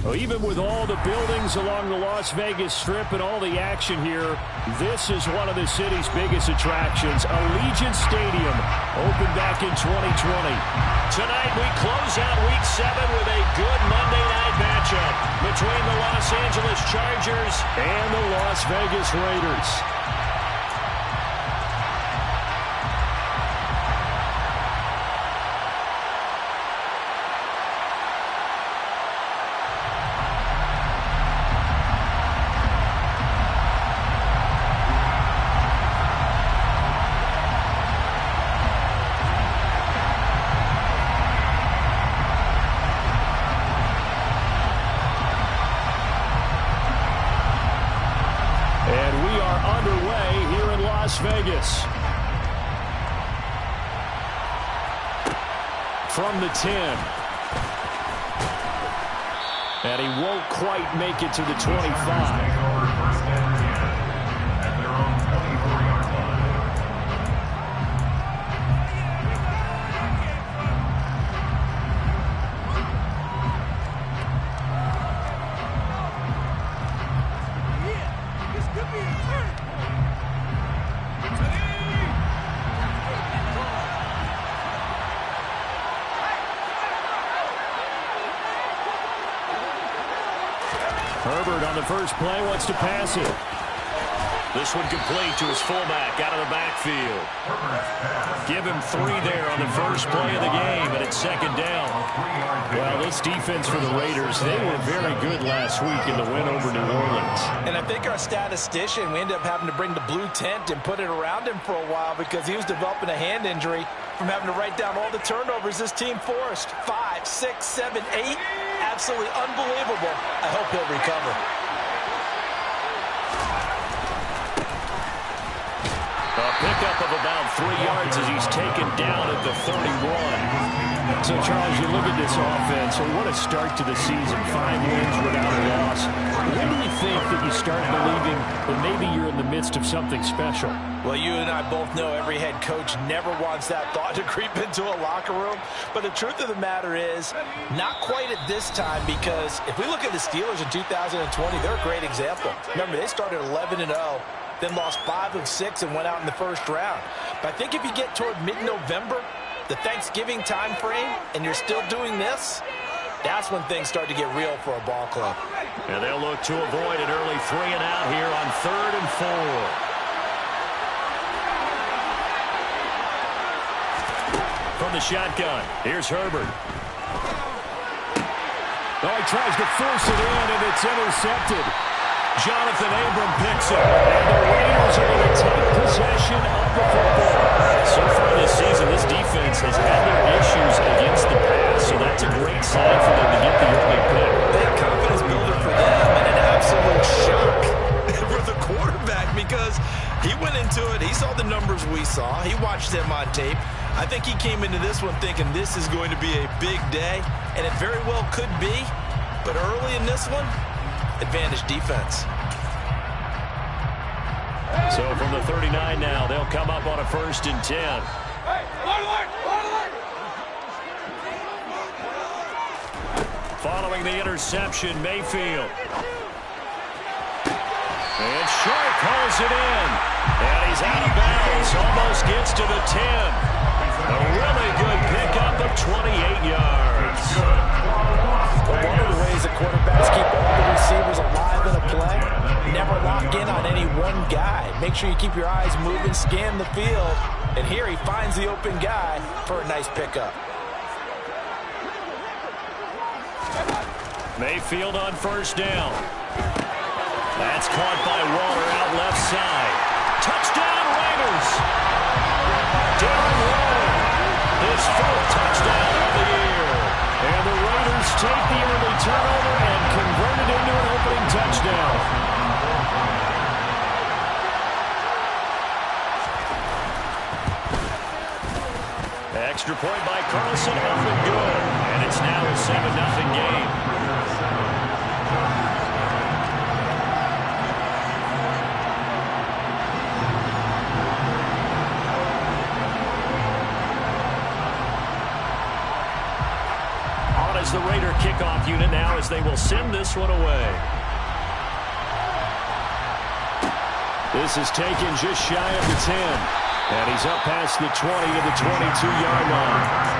Well, even with all the buildings along the Las Vegas Strip and all the action here, this is one of the city's biggest attractions. Allegiant Stadium opened back in 2020. Tonight we close out Week 7 with a good Monday night matchup between the Los Angeles Chargers and the Las Vegas Raiders. Vegas. From the 10. And he won't quite make it to the 25. Herbert on the first play wants to pass it. This one complete to his fullback out of the backfield. Give him 3 there on the first play of the game, and it's second down. Well, this defense for the Raiders, they were very good last week in the win over New Orleans. And I think our statistician, we ended up having to bring the blue tent and put it around him for a while because he was developing a hand injury from having to write down all the turnovers this team forced. 5, 6, 7, 8. Absolutely unbelievable. I hope he'll recover. A pickup of about 3 yards as he's taken down at the 31. So, Charles, you look at this offense, and what a start to the season. 5 wins without a loss. When do you think that you start believing that maybe you're in the midst of something special? Well, you and I both know every head coach never wants that thought to creep into a locker room. But the truth of the matter is, not quite at this time, because if we look at the Steelers in 2020, they're a great example. Remember, they started 11-0. Then lost 5 of 6 and went out in the first round. But I think if you get toward mid-November, the Thanksgiving time frame, and you're still doing this, that's when things start to get real for a ball club. And they'll look to avoid an early 3-and-out here on 3rd and 4. From the shotgun, here's Herbert. Oh, he tries to force it in, and it's intercepted. Jonathan Abram picks it, and the Raiders are going to take possession of the football. So far this season, this defense has had their issues against the pass, so that's a great sign for them to get the early pick. Big confidence builder for them, and an absolute shock for the quarterback because he went into it. He saw the numbers we saw. He watched them on tape. I think he came into this one thinking this is going to be a big day, and it very well could be, but early in this one, advantage defense. So from the 39 now, they'll come up on a 1st and 10. Following the interception, Mayfield. And Sharp hauls it in. And he's out of bounds. Almost gets to the 10. A really good pickup of 28 yards. But one of the ways that quarterbacks keep all the receivers alive in a play, never lock in on any one guy. Make sure you keep your eyes moving, scan the field. And here he finds the open guy for a nice pickup. Mayfield on 1st down. That's caught by Waller out left side. Touchdown Raiders! Darren Waller, his 4th touchdown of the year. And the Raiders take the early turnover and convert it into an opening touchdown. Extra point by Carlson, up and good. And it's now a 7-0 game. the Raider kickoff unit now as they will send this one away. This is taken just shy of the 10. And he's up past the 20 to the 22-yard line.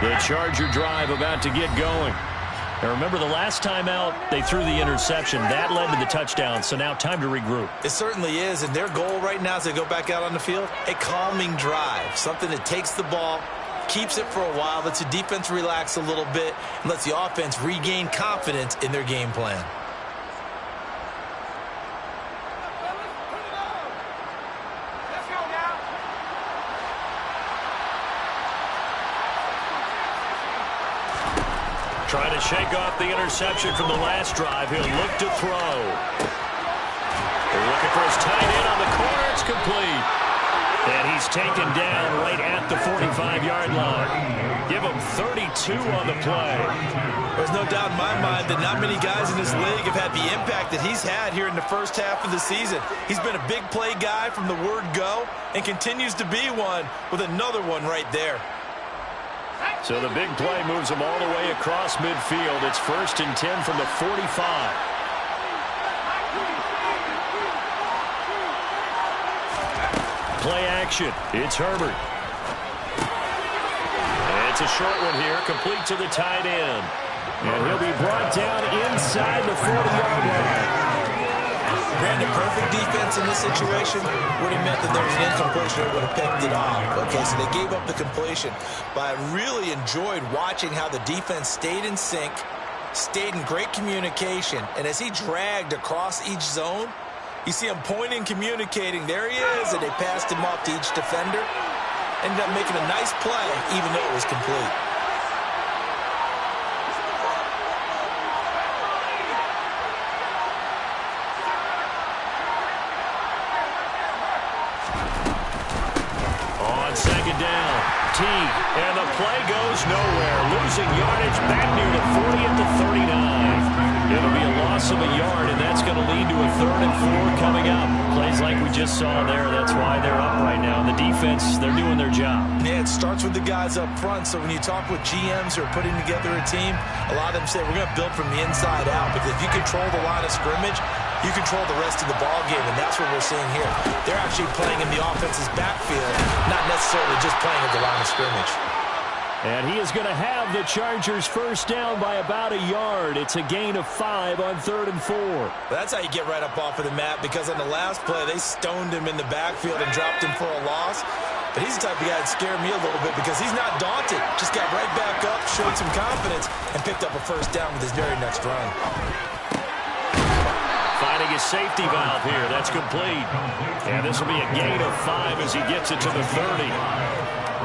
The Charger drive about to get going. Now remember, the last time out, they threw the interception. That led to the touchdown, so now time to regroup. It certainly is, and their goal right now as they go back out on the field, a calming drive, something that takes the ball, keeps it for a while, lets the defense relax a little bit, and lets the offense regain confidence in their game plan. Trying to shake off the interception from the last drive. He'll look to throw. They're looking for his tight end on the corner. It's complete. And he's taken down right at the 45-yard line. Give him 32 on the play. There's no doubt in my mind that not many guys in this league have had the impact that he's had here in the first half of the season. He's been a big play guy from the word go and continues to be one with another one right there. So the big play moves him all the way across midfield. It's 1st and 10 from the 45. Play action. It's Herbert. And it's a short one here, complete to the tight end. And he'll be brought down inside the 40-yard line. Brandon, perfect defense in this situation would have meant that there was an incompletion that would have picked it off. Okay, so they gave up the completion. But I really enjoyed watching how the defense stayed in sync, stayed in great communication, and as he dragged across each zone, you see him pointing, communicating. There he is, and they passed him off to each defender. Ended up making a nice play, even though it was complete. Second down. T. And the play goes nowhere. Losing yardage back near the 40 at the 39. It'll be a loss of a yard, and that's going to lead to a 3rd and 4 coming up. Plays like we just saw there. That's why they're up right now. And the defense, they're doing their job. Yeah, it starts with the guys up front. So when you talk with GMs who are putting together a team, a lot of them say, we're going to build from the inside out. But if you control the line of scrimmage, you control the rest of the ball game, and that's what we're seeing here. They're actually playing in the offense's backfield, not necessarily just playing at the line of scrimmage. And he is going to have the Chargers first down by about a yard. It's a gain of 5 on 3rd and 4. That's how you get right up off of the mat, because on the last play, they stoned him in the backfield and dropped him for a loss. But he's the type of guy that scared me a little bit because he's not daunted. Just got right back up, showed some confidence, and picked up a first down with his very next run. Finding his safety valve here. That's complete. And this will be a gain of 5 as he gets it to the 30.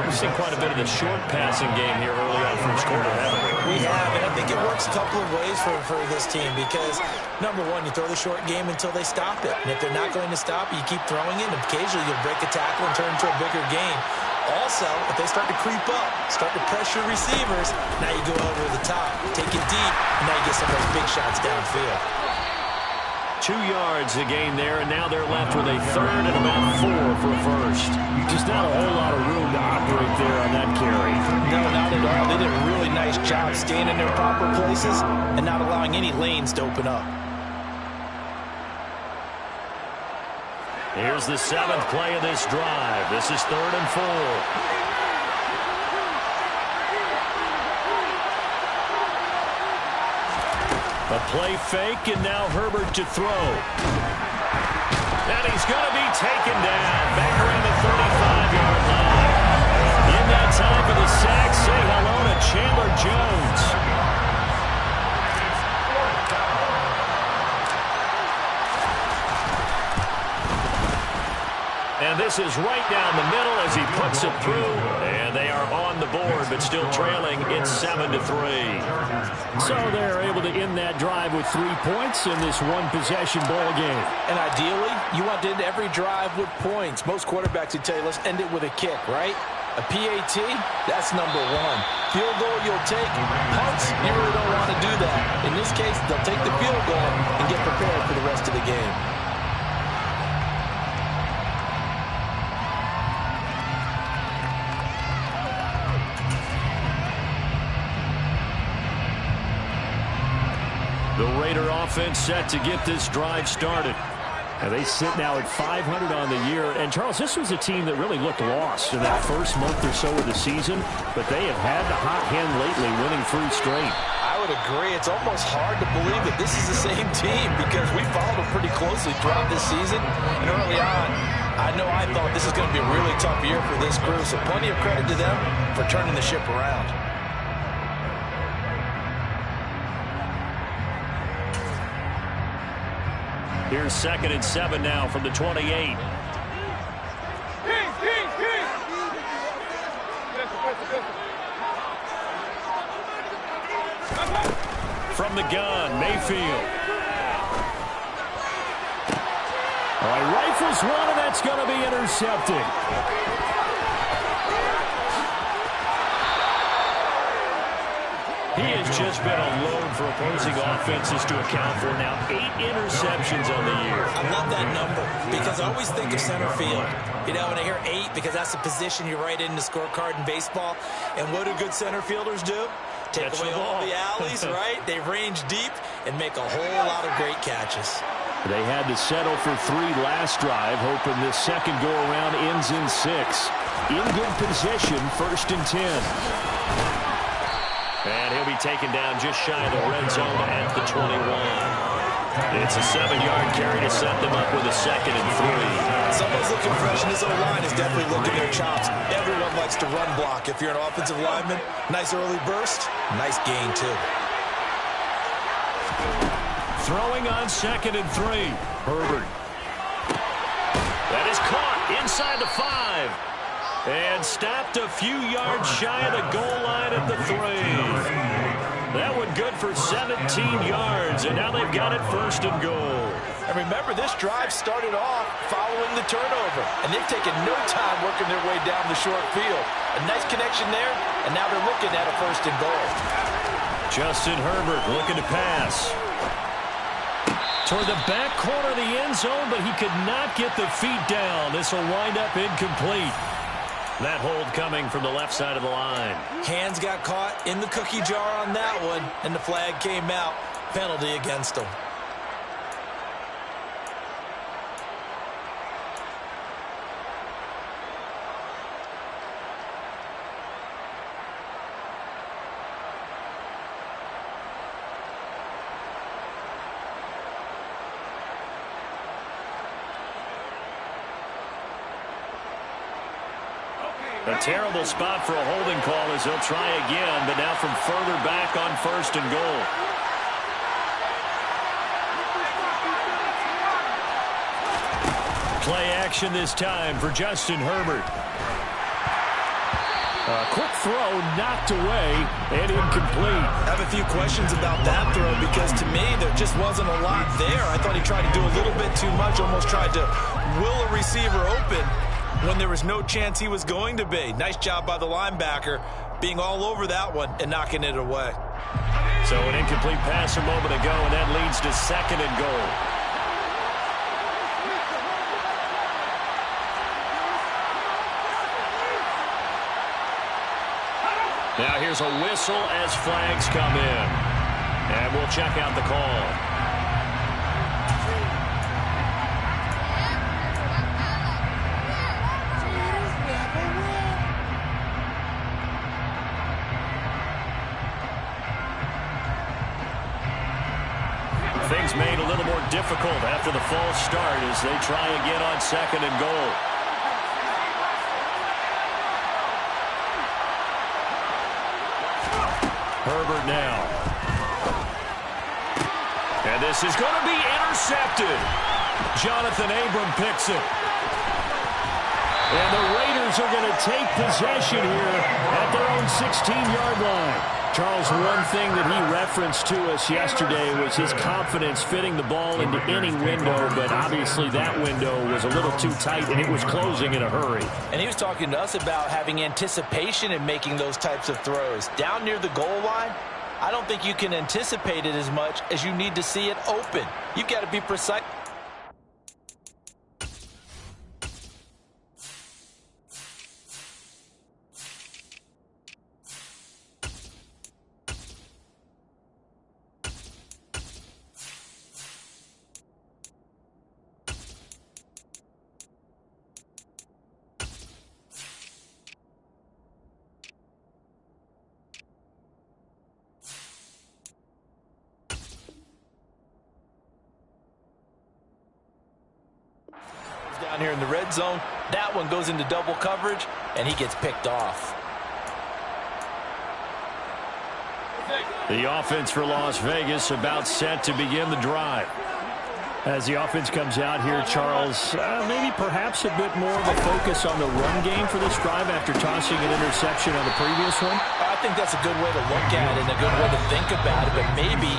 We've seen quite a bit of the short passing game here early on first quarter, haven't we? We have, and I think it works a couple of ways for this team because, number one, you throw the short game until they stop it. And if they're not going to stop it, you keep throwing it, and occasionally you'll break a tackle and turn into a bigger gain. Also, if they start to creep up, start to pressure receivers, now you go over the top, take it deep, and now you get some of those big shots downfield. 2 yards a gain there, and now they're left with a 3rd and about 4 for a first. Just not a whole lot of room to operate there on that carry. No, not at all. They did a really nice job staying in their proper places and not allowing any lanes to open up. Here's the 7th play of this drive. This is 3rd and 4. A play fake, and now Herbert to throw. And he's going to be taken down back around the 35-yard line. In that time for the sack, say hello to Chandler Jones. And this is right down the middle as he puts it through, and they are on the board, but still trailing. It's 7-3. So they're able to end that drive with 3 points in this one-possession ball game. And ideally, you want to end every drive with points. Most quarterbacks would tell you, let's end it with a kick, right? A PAT, that's number one. Field goal you'll take. Punts, you really don't want to do that. In this case, they'll take the field goal and get prepared for the rest of the game. The Raider offense set to get this drive started. And they sit now at 500 on the year. And, Charles, this was a team that really looked lost in that first month or so of the season, but they have had the hot hand lately, winning 3 straight. I would agree. It's almost hard to believe that this is the same team because we followed them pretty closely throughout this season. And early on, I know I thought this is going to be a really tough year for this crew, so plenty of credit to them for turning the ship around. Here's 2nd and 7 now from the 28. From the gun, Mayfield. All right, rifles one, and that's going to be intercepted. He has just been a load for opposing offenses to account for now. 8 interceptions on the year. I love that number because I always think of center field. You know, when I hear 8, because that's the position you write in the scorecard in baseball. And what do good center fielders do? Take away all the alleys, right? They range deep and make a whole lot of great catches. They had to settle for 3 last drive, hoping this second go-around ends in 6. In good position, 1st and 10. And he'll be taken down just shy of the red zone at the 21. It's a 7-yard carry to set them up with a 2nd and 3. Someone's looking fresh, and this O-line is definitely looking their chops. Everyone likes to run block. If you're an offensive lineman, nice early burst, nice gain too. Throwing on 2nd and 3. Herbert. That is caught inside the 5. And stopped a few yards shy of the goal line at the 3. That one good for 17 yards, and now they've got it 1st and goal. And remember, this drive started off following the turnover, and they've taken no time working their way down the short field. A nice connection there, and now they're looking at a 1st and goal. Justin Herbert looking to pass. Toward the back corner of the end zone, but he could not get the feet down. This will wind up incomplete. That hold coming from the left side of the line. Hands got caught in the cookie jar on that one, and the flag came out. Penalty against them. A terrible spot for a holding call as they'll try again, but now from further back on 1st and goal. Play action this time for Justin Herbert. A quick throw knocked away and incomplete. I have a few questions about that throw because to me there just wasn't a lot there. I thought he tried to do a little bit too much, almost tried to will a receiver open when there was no chance he was going to be. Nice job by the linebacker being all over that one and knocking it away. So an incomplete pass a moment ago, and that leads to 2nd and goal. Now here's a whistle as flags come in. And we'll check out the call. Things made a little more difficult after the false start as they try again on 2nd and goal. Herbert now. And this is going to be intercepted. Jonathan Abram picks it. And the Raiders are going to take possession here at their own 16-yard line. Charles, one thing that he referenced to us yesterday was his confidence fitting the ball into any window, but obviously that window was a little too tight, and it was closing in a hurry. And he was talking to us about having anticipation in making those types of throws. Down near the goal line, I don't think you can anticipate it as much as you need to see it open. You've got to be precise. Down here in the red zone, that one goes into double coverage, and he gets picked off. The offense for Las Vegas about set to begin the drive. As the offense comes out here, Charles, maybe perhaps a bit more of a focus on the run game for this drive after tossing an interception on the previous one. I think that's a good way to look at it and a good way to think about it, but maybe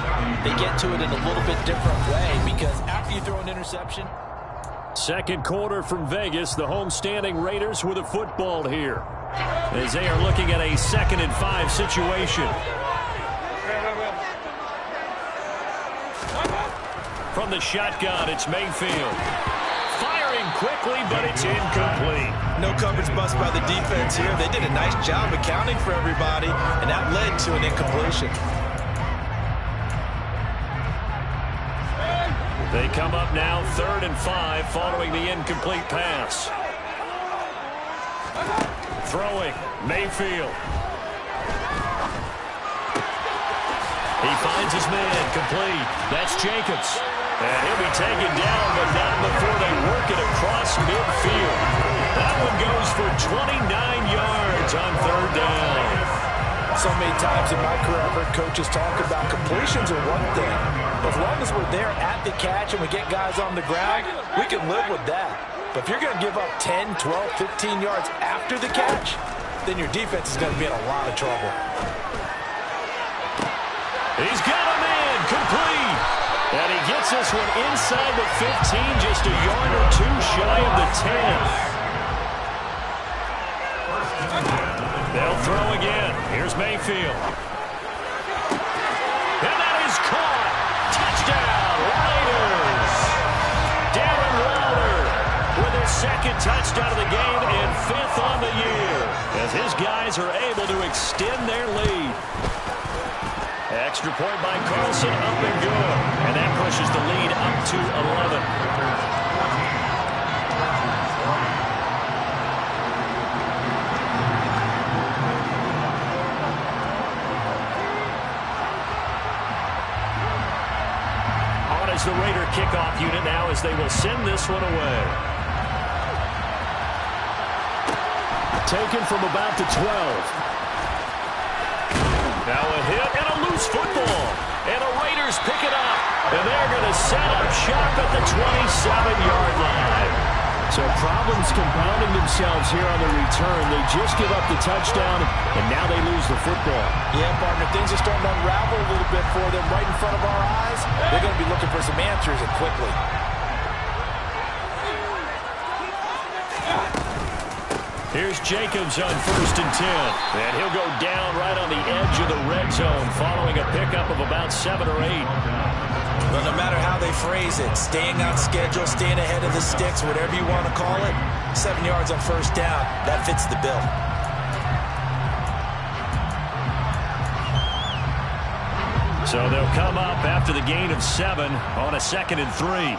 they get to it in a little bit different way, because after you throw an interception. Second quarter from Vegas, the homestanding Raiders with a football here, as they are looking at a 2nd and 5 situation. From the shotgun, it's Mayfield. Firing quickly, but it's incomplete. No coverage bust by the defense here. They did a nice job accounting for everybody, and that led to an incompletion. They come up now 3rd and 5 following the incomplete pass. Throwing, Mayfield. He finds his man, complete. That's Jacobs. And he'll be taken down, but not before they work it across midfield. That one goes for 29 yards on 3rd down. So many times in my career, I've heard coaches talk about completions are one thing. But as long as we're there at the catch and we get guys on the ground, we can live with that. But if you're going to give up 10, 12, 15 yards after the catch, then your defense is going to be in a lot of trouble. He's got a man, complete. And he gets this one inside the 15, just a yard or two shy of the 10. They'll throw again. Here's Mayfield. And that is caught. Touchdown, Raiders. Darren Waller with his 2nd touchdown of the game and 5th on the year, as his guys are able to extend their lead. Extra point by Carlson, up and good. And that pushes the lead up to 11. The Raider kickoff unit now, as they will send this one away. Taken from about the 12. Now a hit and a loose football. And the Raiders pick it up. And they're going to set up shop at the 27-yard line. So problems compounding themselves here on the return. They just give up the touchdown, and now they lose the football. Yeah, partner, things are starting to unravel a little bit for them right in front of our eyes. They're going to be looking for some answers, and quickly. Here's Jacobs on 1st and 10. And he'll go down right on the edge of the red zone following a pickup of about 7 or 8. Well, no matter how they phrase it, staying on schedule, staying ahead of the sticks, whatever you want to call it, 7 yards on 1st down, that fits the bill. So they'll come up after the gain of 7 on a 2nd and 3.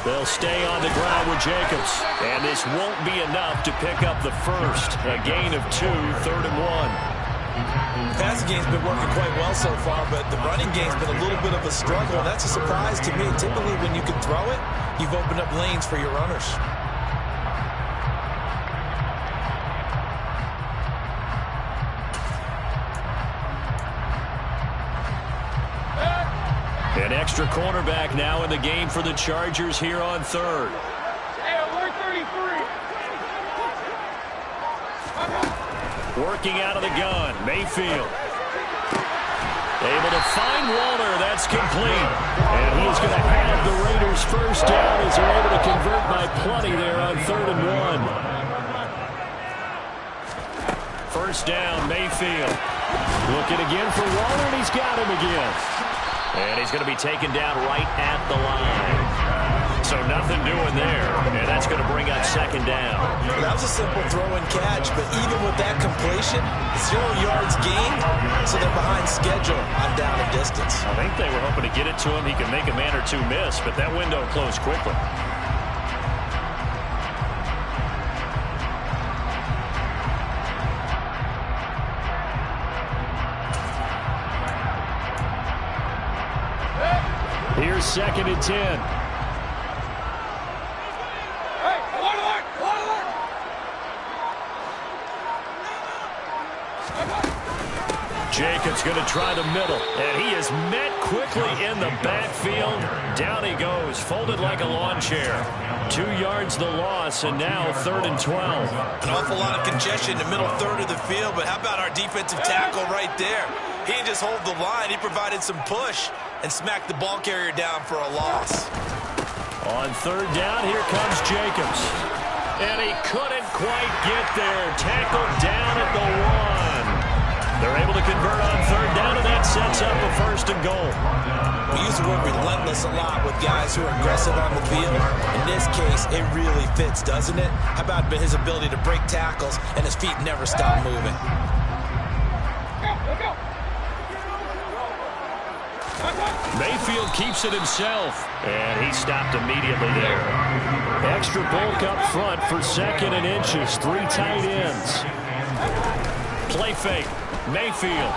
They'll stay on the ground with Jacobs. And this won't be enough to pick up the first. A gain of 2, 3rd and 1. The passing game's been working quite well so far, but the running game's been a little bit of a struggle. That's a surprise to me. Typically, when you can throw it, you've opened up lanes for your runners. An extra cornerback now in the game for the Chargers here on 3rd. Hey, we're 33. Working out of the gun, Mayfield. Able to find Waller. That's complete. And he's going to have the Raiders first down as they're able to convert by plenty there on 3rd and 1. First down, Mayfield. Looking again for Waller, and he's got him again. And he's going to be taken down right at the line. So nothing doing there, and that's going to bring up 2nd down. That was a simple throw and catch, but even with that completion, 0 yards gained, so they're behind schedule on down and distance. I think they were hoping to get it to him. He could make a man or two miss, but that window closed quickly. Here's 2nd and 10. Jacobs going to try the middle, and he is met quickly in the backfield. Down he goes, folded like a lawn chair. 2 yards the loss, and now 3rd and 12. An awful lot of congestion in the middle third of the field, but how about our defensive tackle right there? He didn't just hold the line, he provided some push and smacked the ball carrier down for a loss. On 3rd down, here comes Jacobs. And he couldn't quite get there. Tackled down at the 1. They're able to convert on 3rd down, and that sets up a 1st and goal. We use the word relentless a lot with guys who are aggressive on the field. In this case, it really fits, doesn't it? How about his ability to break tackles and his feet never stop moving? Mayfield keeps it himself, and he stopped immediately there. Extra bulk up front for 2nd and inches. 3 tight ends. Play fake. Mayfield.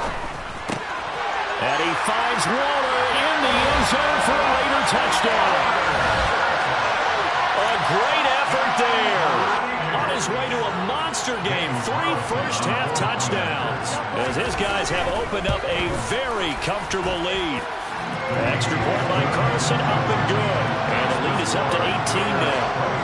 And he finds Waller in the end zone for a Raider touchdown. A great effort there. On his way to a monster game. 3 first-half touchdowns. As his guys have opened up a very comfortable lead. Extra point by Carlson, up and good. And the lead is up to 18 now.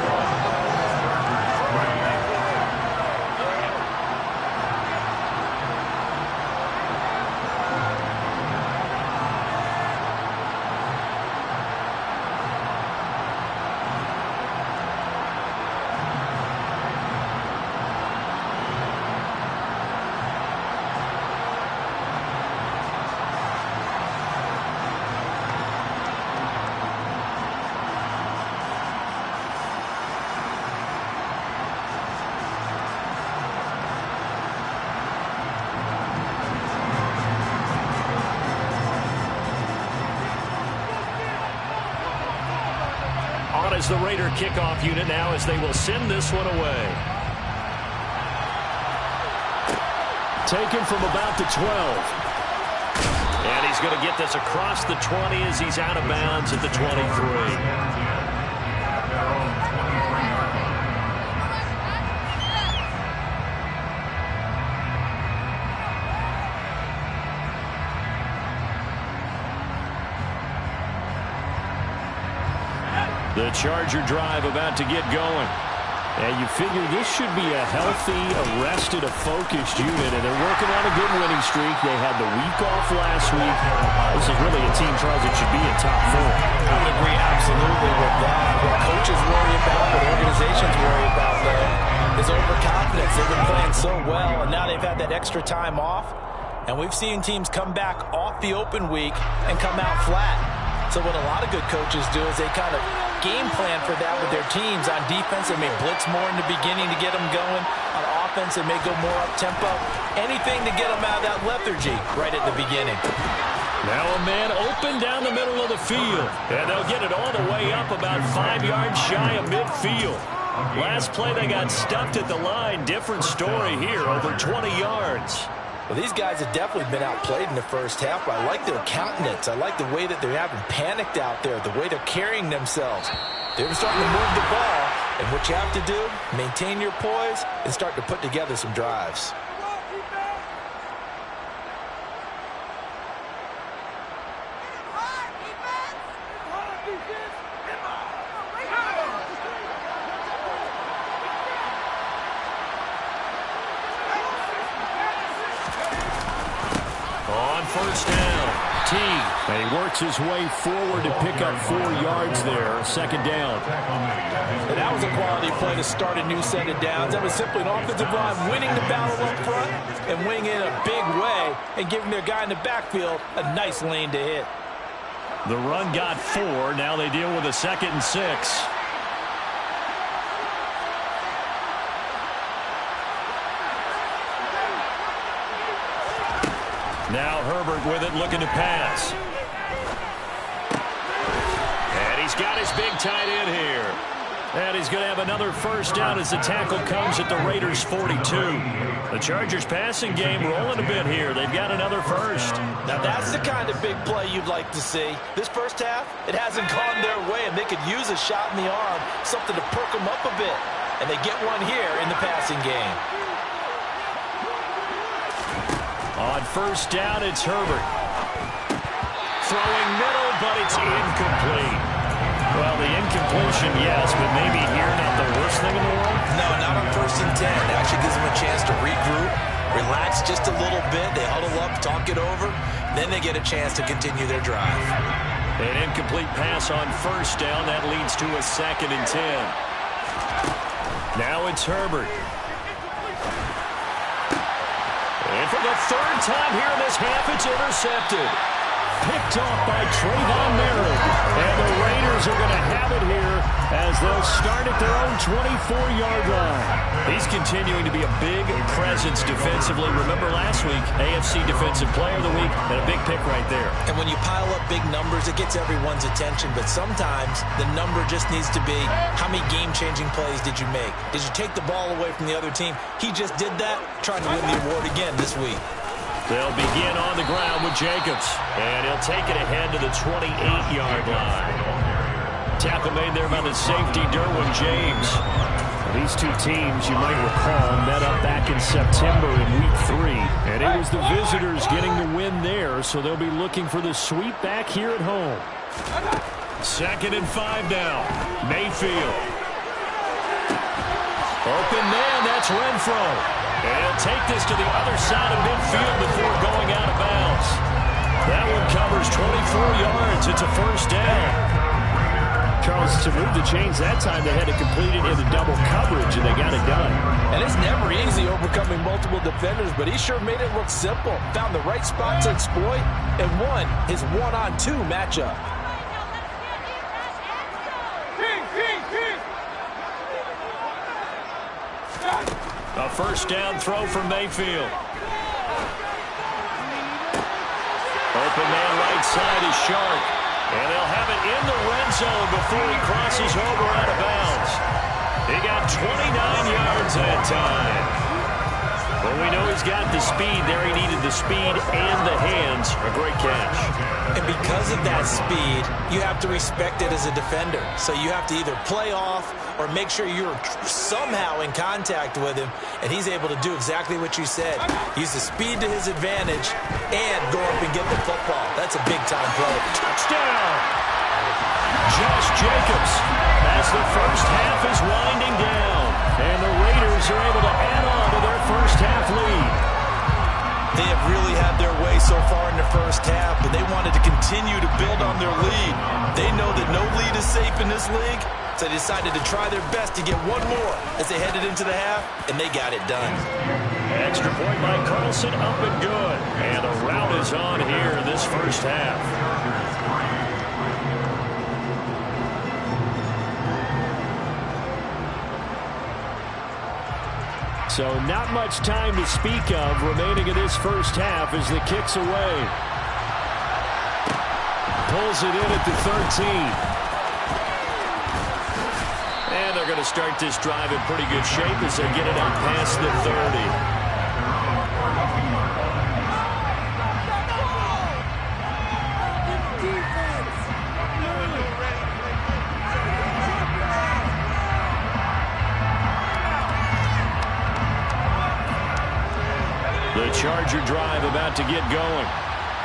Is the Raider kickoff unit now as they will send this one away. Taken from about the 12. And he's going to get this across the 20 as he's out of bounds at the 23. The Charger drive about to get going. And you figure this should be a healthy, arrested, a focused unit, and they're working on a good winning streak. They had the week off last week. This is really a team, Charles, that should be in top 4. I would agree absolutely with that. What coaches worry about, what organizations worry about, though, is overconfidence. They've been playing so well, and now they've had that extra time off. And we've seen teams come back off the open week and come out flat. So what a lot of good coaches do is they kind of game plan for that with their teams. On defense, they may blitz more in the beginning to get them going. On offense, they may go more up-tempo. Anything to get them out of that lethargy right at the beginning. Now a man open down the middle of the field. And they'll get it all the way up about 5 yards shy of midfield. Last play, they got stuffed at the line. Different story here, over 20 yards. Well, these guys have definitely been outplayed in the first half, but I like their countenance. I like the way that they're having panicked out there, the way they're carrying themselves. They're starting to move the ball, and what you have to do, maintain your poise and start to put together some drives. first down. T. And he works his way forward to pick up 4 yards there. Second down. And that was a quality play to start a new set of downs. That was simply an offensive line winning the battle up front and winning in a big way and giving their guy in the backfield a nice lane to hit. The run got 4. Now they deal with a 2nd and 6. Now Herbert with it, looking to pass. And he's got his big tight end here. And he's going to have another first down as the tackle comes at the Raiders' 42. The Chargers' passing game rolling a bit here. They've got another first. Now that's the kind of big play you'd like to see. This first half, it hasn't gone their way, and they could use a shot in the arm, something to perk them up a bit. And they get one here in the passing game. On first down, it's Herbert. Throwing middle, but it's incomplete. Well, the incompletion, yes, but maybe here not the worst thing in the world? No, not on 1st and 10. It actually gives them a chance to regroup, relax just a little bit. They huddle up, talk it over. Then they get a chance to continue their drive. An incomplete pass on first down. That leads to a 2nd and 10. Now it's Herbert. And for the 3rd time here in this half, it's intercepted. Picked off by Trayvon Merritt. And the Raiders are going to have it here as they'll start at their own 24-yard line. He's continuing to be a big presence defensively. Remember last week, AFC Defensive Player of the Week, and a big pick right there. And when you pile up big numbers, it gets everyone's attention. But sometimes the number just needs to be, how many game-changing plays did you make? Did you take the ball away from the other team? He just did that, trying to win the award again this week. They'll begin on the ground with Jacobs. And he'll take it ahead to the 28-yard line. Tackle made there by the safety, Derwin James. These two teams, you might recall, met up back in September in Week 3. And it was the visitors getting the win there, so they'll be looking for the sweep back here at home. 2nd and 5 now. Mayfield. Open man, that's Renfro. And he'll take this to the other side of midfield before going out of bounds. That one covers 24 yards. It's a first down. Charles, to move the chains that time, they had to complete it into double coverage, and they got it done. And it's never easy overcoming multiple defenders, but he sure made it look simple. Found the right spot to exploit and won his 1-on-2 matchup. A first down throw from Mayfield. Open man right side is Sharp. And they'll have it in the red zone before he crosses over out of bounds. He got 29 yards that time. Well, we know he's got the speed there. He needed the speed and the hands. A great catch. And because of that speed, you have to respect it as a defender. So you have to either play off or make sure you're somehow in contact with him, and he's able to do exactly what you said. Use the speed to his advantage and go up and get the football. That's a big-time play. Touchdown! Josh Jacobs as the first half is winding down, and the Raiders are able to add on to their first half lead. They have really had their way so far in the first half, but they wanted to continue to build on their lead. They know that no lead is safe in this league, so they decided to try their best to get one more as they headed into the half, and they got it done. Extra point by Carlson, up and good. And the route is on here in this first half. So not much time to speak of remaining in this first half as the kick's away. Pulls it in at the 13. And they're going to start this drive in pretty good shape as they get it out past the 30. The Charger drive about to get going.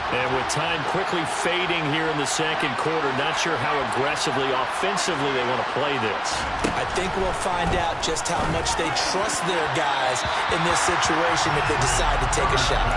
And with time quickly fading here in the second quarter, not sure how aggressively, offensively they want to play this. I think we'll find out just how much they trust their guys in this situation if they decide to take a shot.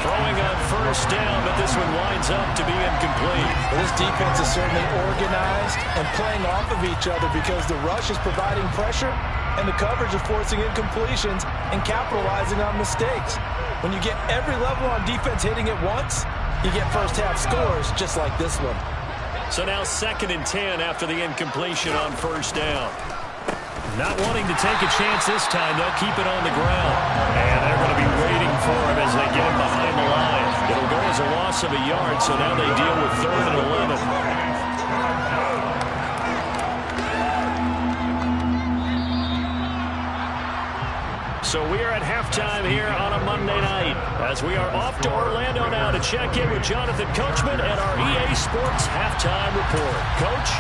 Throwing on first down, but this one winds up to be incomplete. Well, this defense is certainly organized and playing off of each other because the rush is providing pressure and the coverage is forcing incompletions and capitalizing on mistakes. When you get every level on defense hitting at once, you get first half scores just like this one. So now 2nd and 10 after the incompletion on first down. Not wanting to take a chance this time, they'll keep it on the ground. And they're going to be waiting for him as they get him behind the line. It'll go as a loss of a yard, so now they deal with 3rd and 11. So we are at halftime here on a Monday night as we are off to Orlando now to check in with Jonathan Coachman and our EA Sports Halftime Report. Coach?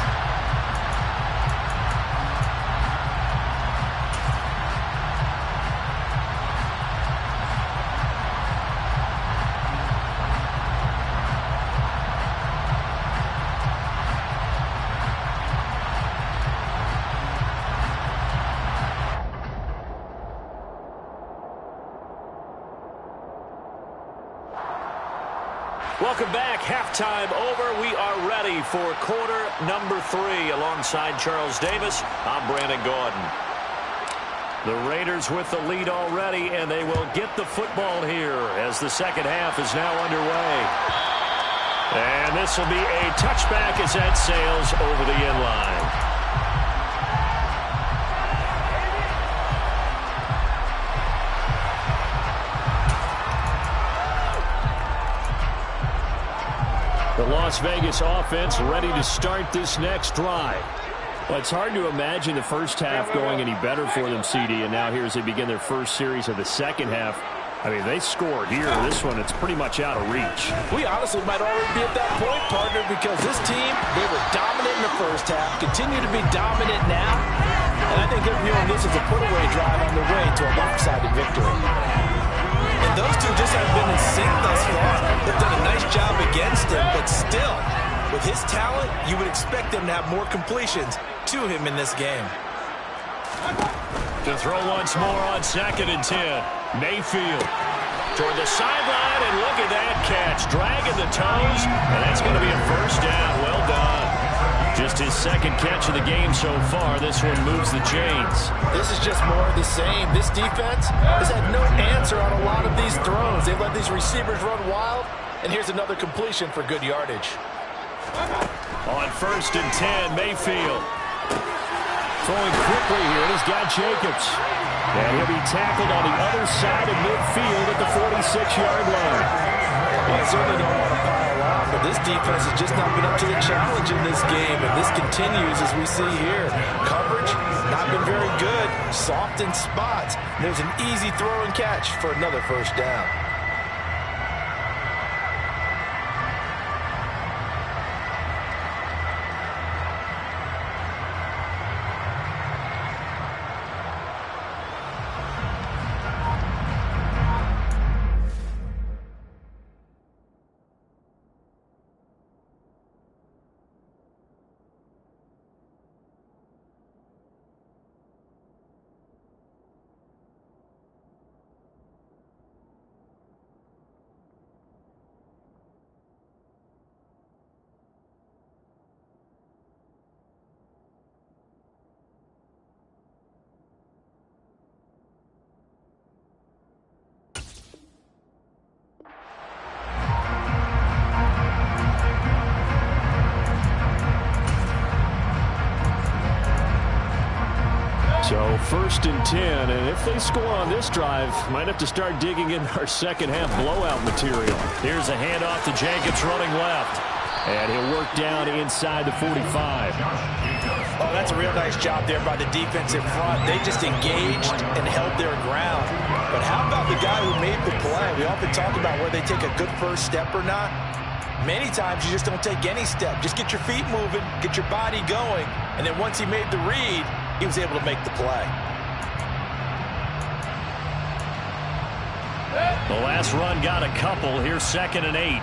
Welcome back. Halftime over. We are ready for quarter number 3. Alongside Charles Davis, I'm Brandon Gaudin. The Raiders with the lead already, and they will get the football here as the second half is now underway. And this will be a touchback as that sails over the end line. The Las Vegas offense ready to start this next drive. Well, it's hard to imagine the first half going any better for them, CD, and now here as they begin their first series of the second half. I mean, they scored here. This one, it's pretty much out of reach. We honestly might already be at that point, partner, because this team, they were dominant in the first half, continue to be dominant now, and I think they're viewing this as a put-away drive on the way to a lopsided victory. And those two just haven't been in sync thus far. They've done a nice job against him, but still, with his talent, you would expect him to have more completions to him in this game. To throw once more on 2nd and 10. Mayfield toward the sideline, and look at that catch. Dragging the toes, and that's going to be a first down. Well done. Just his 2nd catch of the game so far. This one moves the chains. This is just more of the same. This defense has had no answer on a lot of these throws. They've let these receivers run wild, and here's another completion for good yardage. On 1st and 10, Mayfield. Throwing quickly here, and he's got Jacobs. And he'll be tackled on the other side of midfield at the 46-yard line. Well, I certainly don't want to pile on, but this defense has just not been up to the challenge in this game, and this continues as we see here. Coverage, not been very good, soft in spots. There's an easy throw and catch for another first down. So 1st and 10, and if they score on this drive, might have to start digging in our second half blowout material. Here's a handoff to Jacobs running left, and he'll work down inside the 45. Oh, that's a real nice job there by the defense in front. They just engaged and held their ground. But how about the guy who made the play? We often talk about whether they take a good first step or not. Many times you just don't take any step. Just get your feet moving, get your body going, and then once he made the read, he was able to make the play. The last run got a couple. Here's 2nd and 8.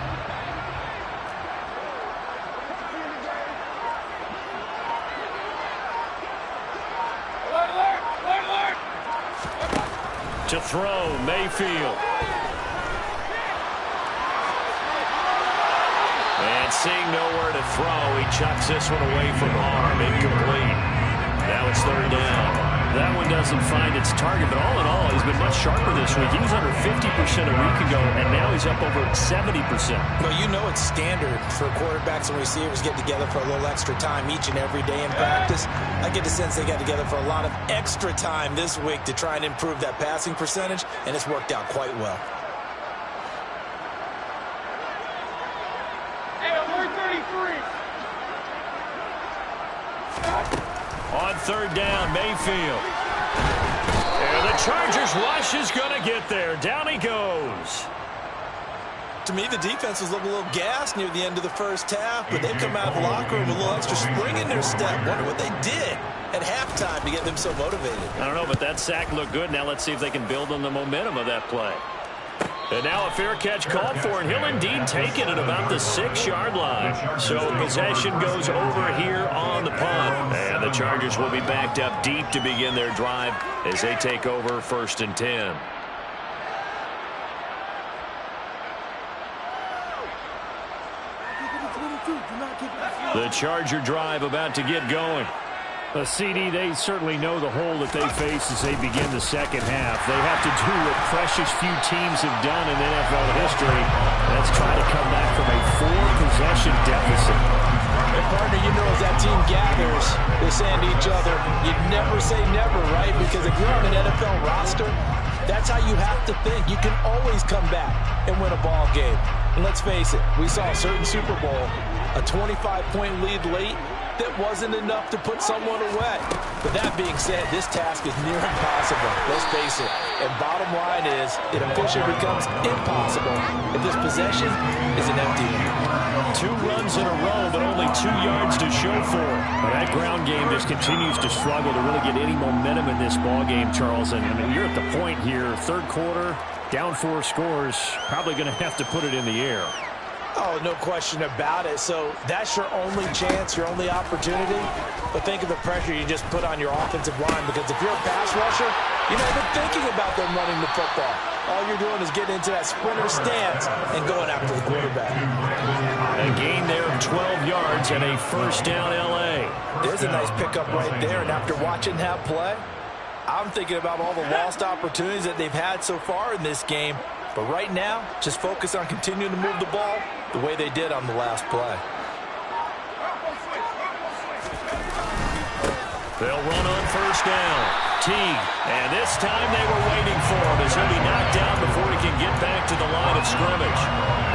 To throw, Mayfield. And seeing nowhere to throw, he chucks this one away from harm. Incomplete. Now it's third down. That one doesn't find its target, but all in all, he's been much sharper this week. He was under 50% a week ago, and now he's up over 70%. Well, you know it's standard for quarterbacks and receivers get together for a little extra time each and every day in practice. I get the sense they got together for a lot of extra time this week to try and improve that passing percentage, and it's worked out quite well. On third down, Mayfield. And the Chargers rush is going to get there. Down he goes. To me, the defense was looking a little gassed near the end of the first half, but they've come out of the locker room with a little extra spring in their step. Wonder what they did at halftime to get them so motivated. I don't know, but that sack looked good. Now let's see if they can build on the momentum of that play. And now a fair catch called for, and he'll indeed take it at about the 6-yard line. So possession goes over here on the punt. And the Chargers will be backed up deep to begin their drive as they take over 1st and 10. The Charger drive about to get going. CD, they certainly know the hole that they face as they begin the second half. They have to do what precious few teams have done in NFL history. That's try to come back from a 4-possession deficit. And partner, you know, as that team gathers, they're saying to each other, you never say never, right? Because if you're on an NFL roster, that's how you have to think. You can always come back and win a ball game. And let's face it, we saw a certain Super Bowl, a 25-point lead late, that wasn't enough to put someone away. But that being said, this task is near impossible. Let's face it. And bottom line is, it officially becomes impossible if this possession is an empty one. 2 runs in a row, but only 2 yards to show for it. Well, that ground game just continues to struggle to really get any momentum in this ball game, Charles. And I mean, you're at the point here, third quarter, down 4 scores, probably going to have to put it in the air. Oh, no question about it. So that's your only chance, your only opportunity. But think of the pressure you just put on your offensive line, because if you're a pass rusher, you're not even thinking about them running the football. All you're doing is getting into that sprinter stance and going after the quarterback. A gain there of 12 yards and a 1st down L.A. There's a nice pickup right there. And after watching that play, I'm thinking about all the lost opportunities that they've had so far in this game. But right now, just focus on continuing to move the ball the way they did on the last play. They'll run on 1st down. Teague, and this time they were waiting for him as he'll be knocked down before he can get back to the line of scrimmage.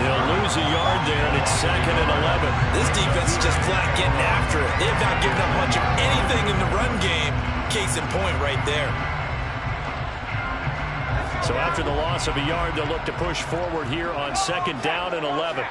They'll lose a yard there, and it's 2nd and 11. This defense is just flat getting after it. They have not given up much of anything in the run game. Case in point right there. So after the loss of a yard, they'll look to push forward here on 2nd down and 11.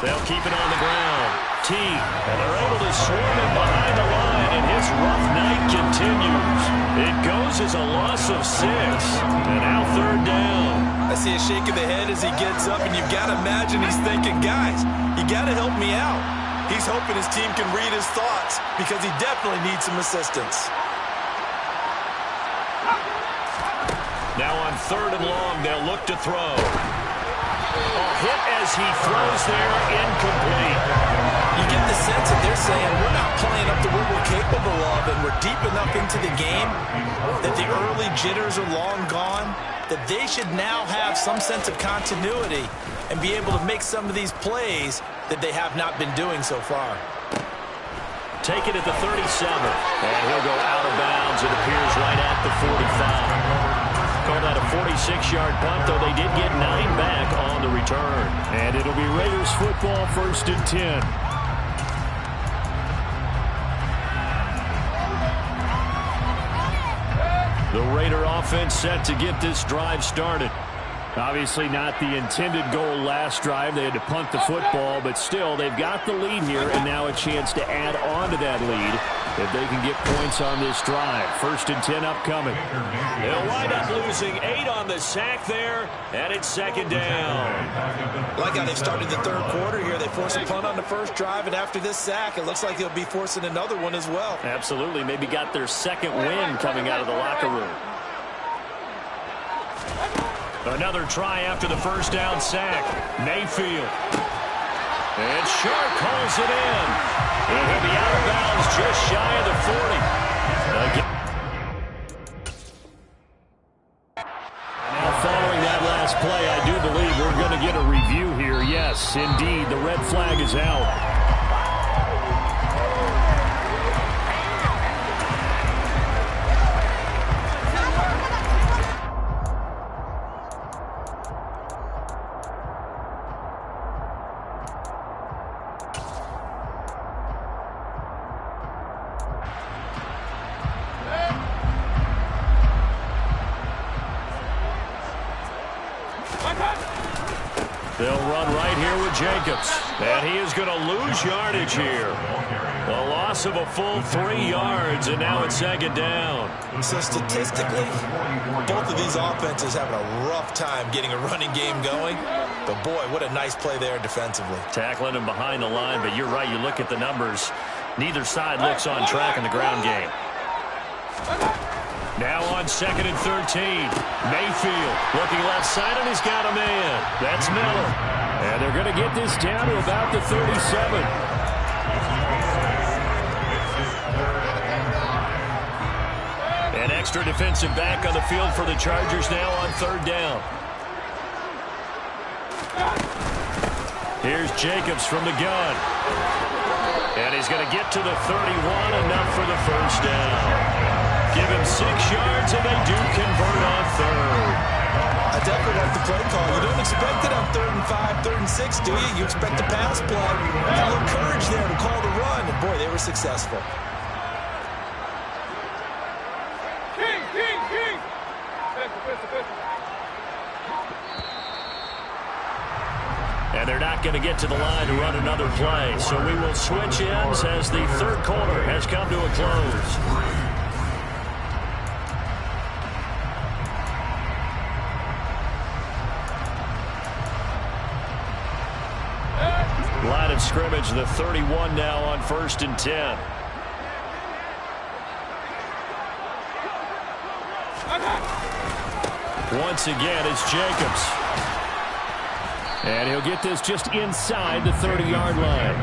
They'll keep it on the ground. Teague, and they're able to swarm him behind the line, and his rough night continues. It goes as a loss of 6, and now 3rd down. I see a shake of the head as he gets up, and you've got to imagine he's thinking, guys, you got to help me out. He's hoping his team can read his thoughts because he definitely needs some assistance. Now on 3rd and long, they'll look to throw. A hit as he throws there, incomplete. You get the sense that they're saying we're not playing up to what we're capable of, and we're deep enough into the game that the early jitters are long gone, that they should now have some sense of continuity and be able to make some of these plays that they have not been doing so far. Take it at the 37, and he'll go out of bounds. It appears right at the 45. Called out a 46-yard punt, though they did get 9 back on the return. And it'll be Raiders football, 1st and 10. The Raider offense set to get this drive started. Obviously not the intended goal last drive. They had to punt the football, but still, they've got the lead here, and now a chance to add on to that lead if they can get points on this drive. 1st and 10 upcoming. They'll wind up losing 8 on the sack there, and it's 2nd down. Like how they've started the third quarter here. They forced a punt on the first drive, and after this sack, it looks like they'll be forcing another one as well. Absolutely. Maybe got their 2nd win coming out of the locker room. Another try after the first down sack. Mayfield. And Shark holds it in. And he'll be out of bounds just shy of the 40. Again. Now following that last play, I do believe we're going to get a review here. Yes, indeed, the red flag is out. They'll run right here with Jacobs. And he is going to lose yardage here. A loss of a full 3 yards, and now it's second down. So statistically, both of these offenses having a rough time getting a running game going. But boy, what a nice play there defensively. Tackling him behind the line, but you're right. You look at the numbers. Neither side looks on track in the ground game. Now on 2nd and 13. Mayfield looking left side, and he's got a man. That's Miller. And they're going to get this down to about the 37. An extra defensive back on the field for the Chargers now on 3rd down. Here's Jacobs from the gun. And he's going to get to the 31, enough for the first down. Give him 6 yards, and they do convert on 3rd. I definitely like the play call. You don't expect it on 3rd and 5, 3rd and 6, do you? You expect a pass play. A little courage there to call the run, and boy, they were successful. King! And they're not going to get to the line to run another play. So we will switch ends as the 3rd quarter has come to a close. Line of scrimmage, the 31 now on 1st and 10. Once again, it's Jacobs. And he'll get this just inside the 30-yard line.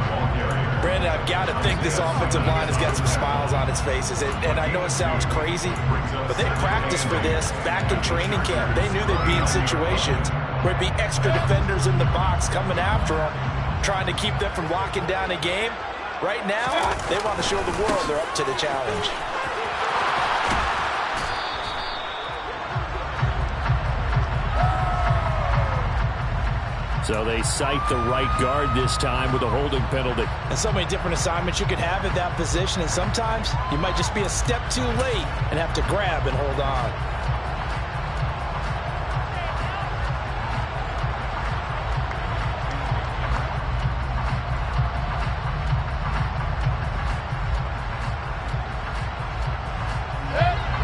Brandon, I've got to think this offensive line has got some smiles on its faces. And I know it sounds crazy, but they practiced for this back in training camp. They knew they'd be in situations where it'd be extra defenders in the box coming after them, trying to keep them from locking down a game. Right now, they want to show the world they're up to the challenge. So they cite the right guard this time with a holding penalty. And so many different assignments you could have at that position, and sometimes you might just be a step too late and have to grab and hold on.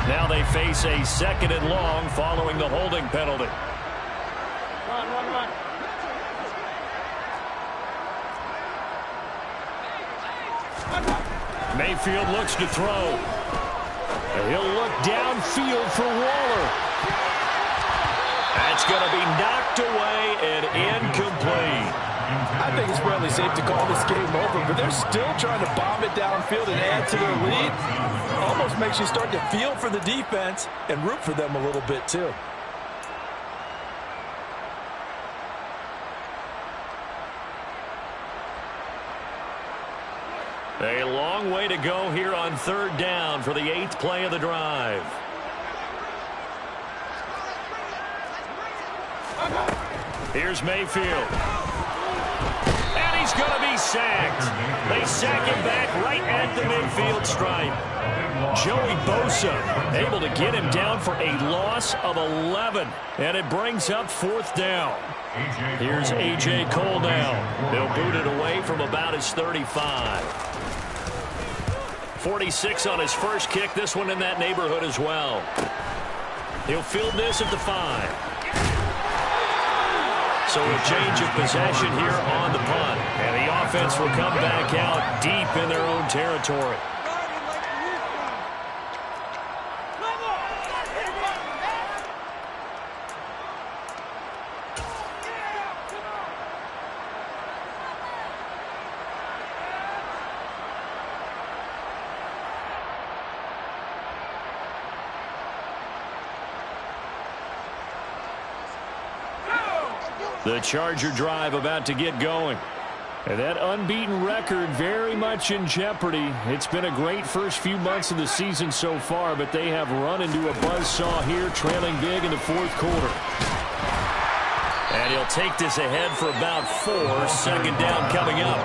Now they face a 2nd and long following the holding penalty. Run. Mayfield looks to throw. And he'll look downfield for Waller. That's going to be knocked away and incomplete. I think it's fairly safe to call this game over, but they're still trying to bomb it downfield and add to their lead. Almost makes you start to feel for the defense and root for them a little bit too. A long way to go here on 3rd down for the 8th play of the drive. Here's Mayfield. And he's going to be sacked. They sack him back right at the midfield stripe. Joey Bosa able to get him down for a loss of 11. And it brings up 4th down. Here's A.J. Cole now. They'll boot it away from about his 35. 46 on his first kick. This one in that neighborhood as well. He'll field this at the 5. So a change of possession here on the punt. And the offense will come back out deep in their own territory. The Charger drive about to get going. And that unbeaten record very much in jeopardy. It's been a great first few months of the season so far, but they have run into a buzzsaw here, trailing big in the fourth quarter. And he'll take this ahead for about 4. Second down coming up.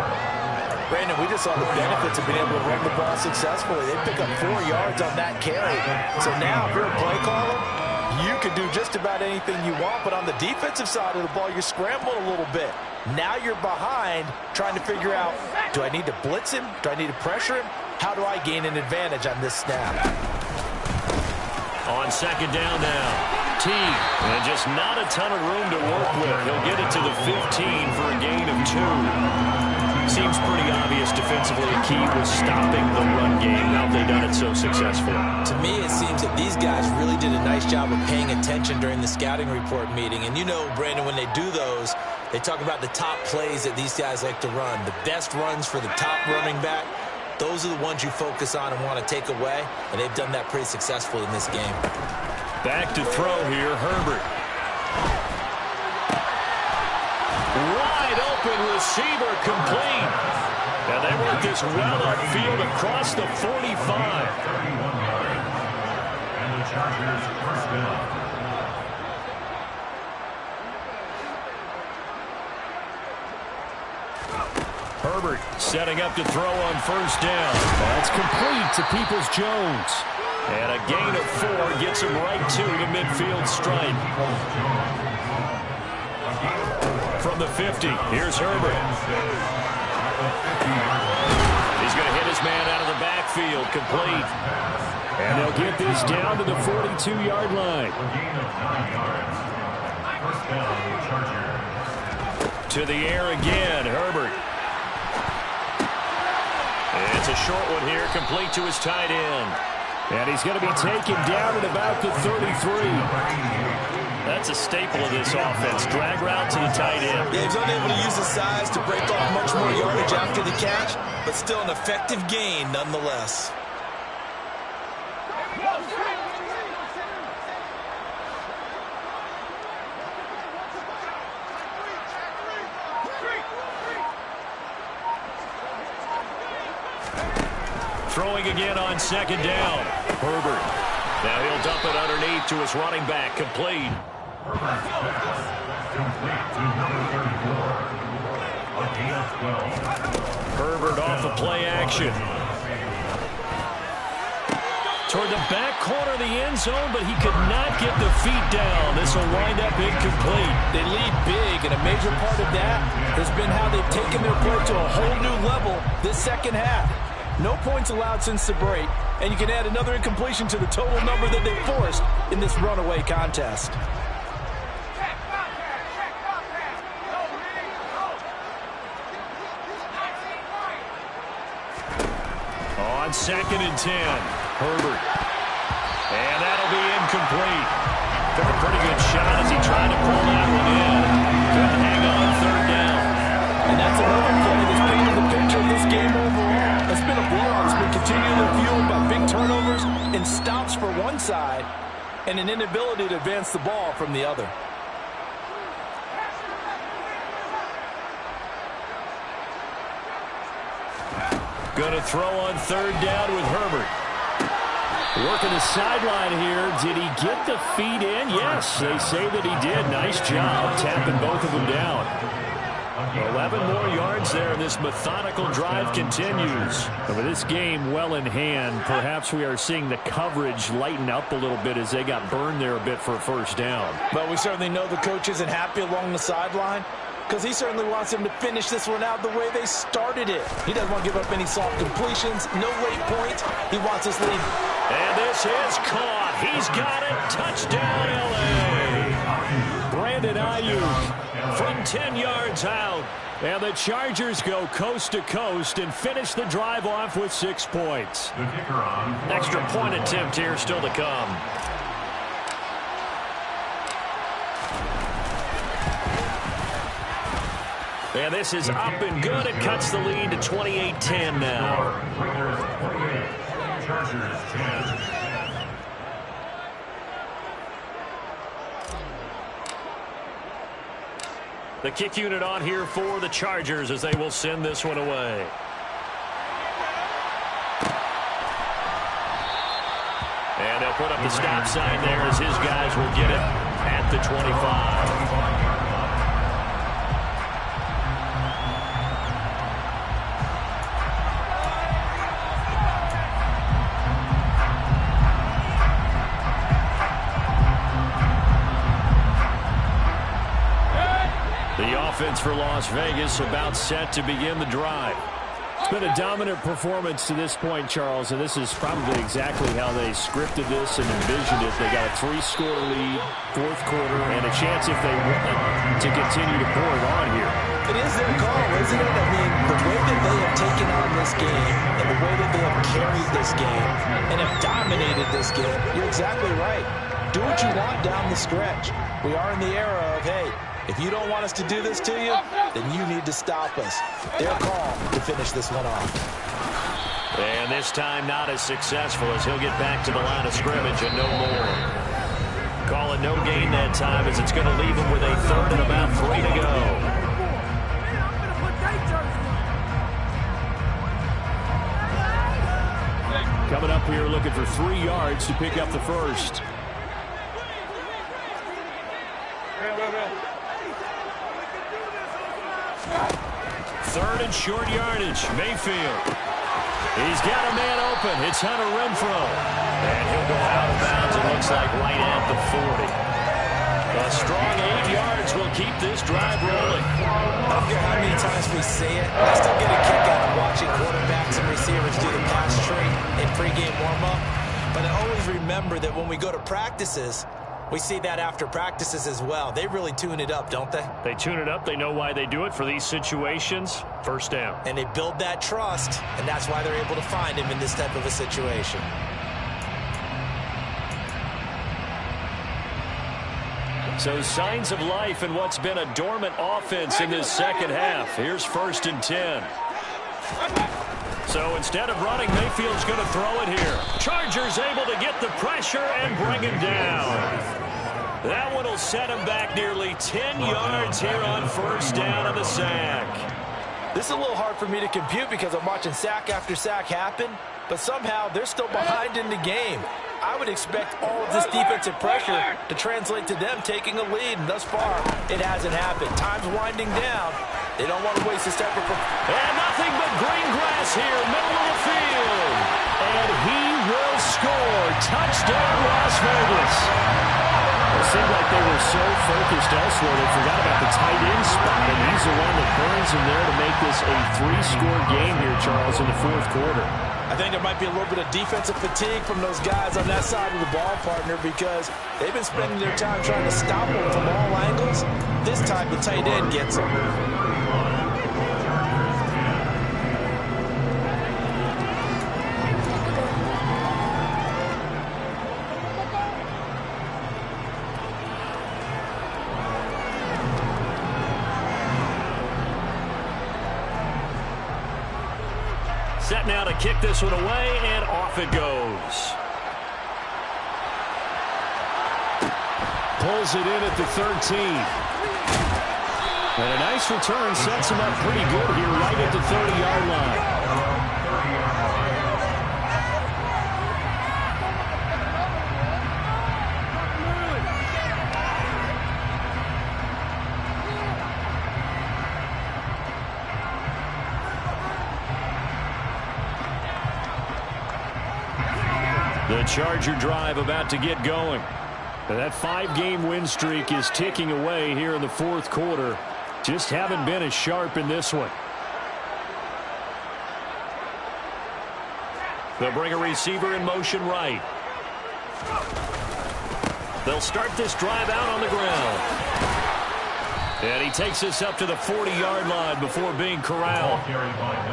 Brandon, we just saw the benefits of being able to run the ball successfully. They pick up 4 yards on that carry. So now, if you're a play caller, you can do just about anything you want, but on the defensive side of the ball, you're scrambling a little bit. Now you're behind, trying to figure out, do I need to blitz him? Do I need to pressure him? How do I gain an advantage on this snap? On second down now, T, and just not a ton of room to work with. He'll get it to the 15 for a gain of 2. Seems pretty obvious defensively a key was stopping the run game. How have they done it so successfully? To me, it seems that these guys really did a nice job of paying attention during the scouting report meeting. And you know, Brandon, when they do those, they talk about the top plays that these guys like to run. The best runs for the top running back, those are the ones you focus on and want to take away. And they've done that pretty successfully in this game. Back to throw here, Herbert. Wide open receiver complete. And they work this well upfield across the 45. And the Chargers first down. Herbert setting up to throw on first down. That's complete to Peoples-Jones. And a gain of 4 gets him right to the midfield stripe. From the 50, here's Herbert. He's going to hit his man out of the backfield, complete. And they'll get this down to the 42-yard line. To the air again, Herbert. It's a short one here, complete to his tight end. And he's going to be taken down at about the 33. That's a staple of this offense. Drag route to the tight end. Yeah, he's unable to use his size to break off much more yardage after the catch, but still an effective gain nonetheless. Throwing again on second down. Herbert. Now he'll dump it underneath to his running back. Complete. Herbert off of play action. Toward the back corner of the end zone, but he could not get the feet down. This will wind up incomplete. They lead big, and a major part of that has been how they've taken their play to a whole new level this second half. No points allowed since the break, and you can add another incompletion to the total number that they forced in this runaway contest. On second and 10, Herbert. And that'll be incomplete. Took a pretty good shot as he tried to pull that one in. Couldn't hang on third down. And that's another play that's painted the picture of this game overall. It's been a blowout. It's been continually fueled by big turnovers and stops for one side and an inability to advance the ball from the other. Going to throw on third down with Herbert. Working the sideline here. Did he get the feet in? Yes, they say that he did. Nice job tapping both of them down. 11 more yards there, and this methodical drive continues. But with this game well in hand, perhaps we are seeing the coverage lighten up a little bit as they got burned there a bit for a first down. But we certainly know the coach isn't happy along the sideline, because he certainly wants them to finish this one out the way they started it. He doesn't want to give up any soft completions, no late points. He wants us lead. And this is caught. He's got it. Touchdown, L.A. Brandon Ayuk from 10 yards out. And the Chargers go coast to coast and finish the drive off with 6 points. Extra point attempt here still to come. And this is up and good. It cuts the lead to 28-10 now. Chargers 10. The kick unit on here for the Chargers as they will send this one away. And they'll put up the stop sign there as his guys will get it at the 25. Offense for Las Vegas about set to begin the drive. It's been a dominant performance to this point, Charles, and this is probably exactly how they scripted this and envisioned it. They got a 3-score lead, fourth quarter, and a chance if they want to continue to pour it on here. It is their call, isn't it? I mean, the way that they have taken on this game and the way that they have carried this game and have dominated this game, you're exactly right. Do what you want down the stretch. We are in the era of, hey, if you don't want us to do this to you, then you need to stop us. Their call to finish this one off. And this time not as successful as he'll get back to the line of scrimmage and no more. Call it no gain that time as it's going to leave him with a 3rd and about 3 to go. Coming up here looking for 3 yards to pick up the first. Third and short yardage. Mayfield. He's got a man open. It's Hunter Renfrow. And he'll go out of bounds, it looks like, right at the 40. A strong 8 yards will keep this drive rolling. I don't care how many times we say it, I still get a kick out of watching quarterbacks and receivers do the pass tree in pregame warm-up. But I always remember that when we go to practices, we see that after practices as well. They really tune it up, don't they? They tune it up. They know why they do it for these situations. First down. And they build that trust, and that's why they're able to find him in this type of a situation. So signs of life in what's been a dormant offense in this second half. Here's 1st and 10. So instead of running, Mayfield's going to throw it here. Chargers able to get the pressure and bring him down. That one will set him back nearly 10 yards here on 1st down of the sack. This is a little hard for me to compute because I'm watching sack after sack happen, but somehow they're still behind in the game. I would expect all of this defensive pressure to translate to them taking a lead, and thus far, it hasn't happened. Time's winding down. They don't want to waste this type of... And nothing but green grass here, middle of the field. And he will score. Touchdown, Las Vegas. It seemed like they were so focused elsewhere, they forgot about the tight end spot, and he's the one that burns in there to make this a 3-score game here, Charles, in the fourth quarter. I think there might be a little bit of defensive fatigue from those guys on that side of the ball, partner, because they've been spending their time trying to stop them from all angles. This time, the tight end gets them. Set now to kick this one away, and off it goes. Pulls it in at the 13. And a nice return sets him up pretty good here right at the 30-yard line. The Charger drive about to get going. And that 5-game win streak is ticking away here in the fourth quarter. Just haven't been as sharp in this one. They'll bring a receiver in motion right. They'll start this drive out on the ground. And he takes us up to the 40-yard line before being corralled.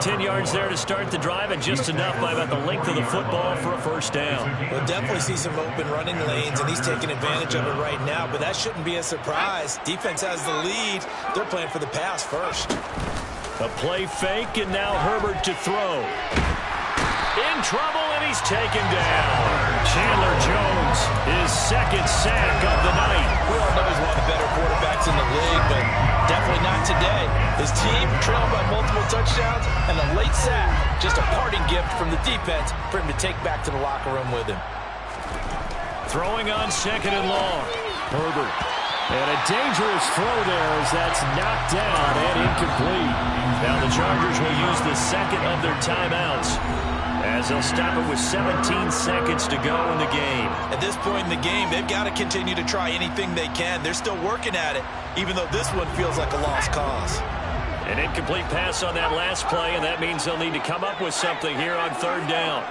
10 yards there to start the drive, and just enough by about the length of the football for a first down. We'll definitely see some open running lanes, and he's taking advantage of it right now, but that shouldn't be a surprise. Defense has the lead. They're playing for the pass first. A play fake, and now Herbert to throw. In trouble, and he's taken down. Chandler Jones, his second sack of the night. We all know he's one of the better quarterbacks in the league, but definitely Certainly not today. His team trailed by multiple touchdowns, and a late sack, just a parting gift from the defense for him to take back to the locker room with him. Throwing on 2nd and long. Herbert. And a dangerous throw there as that's knocked down and incomplete. Now the Chargers will use the second of their timeouts as they'll stop it with 17 seconds to go in the game. At this point in the game, they've got to continue to try anything they can. They're still working at it, even though this one feels like a lost cause. An incomplete pass on that last play, and that means they'll need to come up with something here on 3rd down.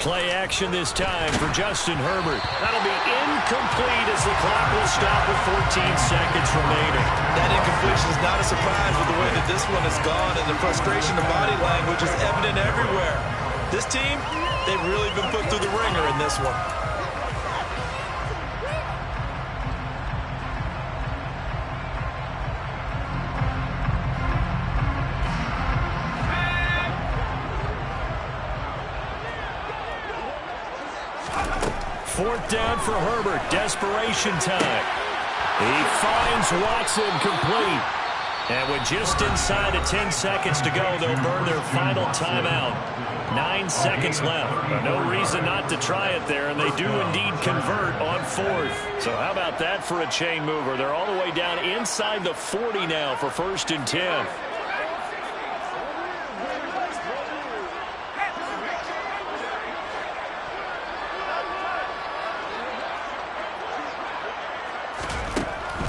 Play action this time for Justin Herbert. That'll be incomplete as the clock will stop with 14 seconds remaining. That incompletion is not a surprise with the way that this one has gone, and the frustration of body language is evident everywhere. This team, they've really been put through the ringer in this one. Fourth down for Herbert. Desperation time. He finds Watson complete. And with just inside of 10 seconds to go, they'll burn their final timeout. 9 seconds left. No reason not to try it there, and they do indeed convert on 4th. So how about that for a chain mover? They're all the way down inside the 40 now for 1st and 10.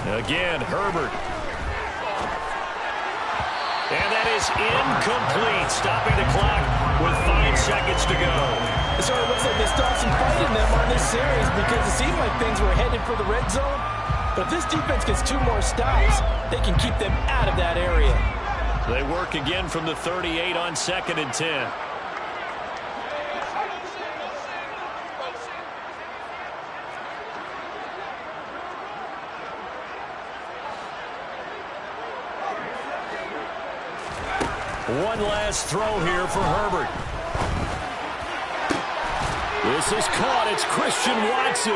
Again, Herbert. And that is incomplete, stopping the clock with 5 seconds to go. It sort of looks like they still have some fight in them on this series because it seemed like things were headed for the red zone. But if this defense gets 2 more stops, they can keep them out of that area. They work again from the 38 on 2nd and 10. One last throw here for Herbert. This is caught. It's Christian Watson.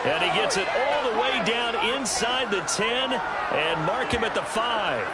And he gets it all the way down inside the 10 and mark him at the 5.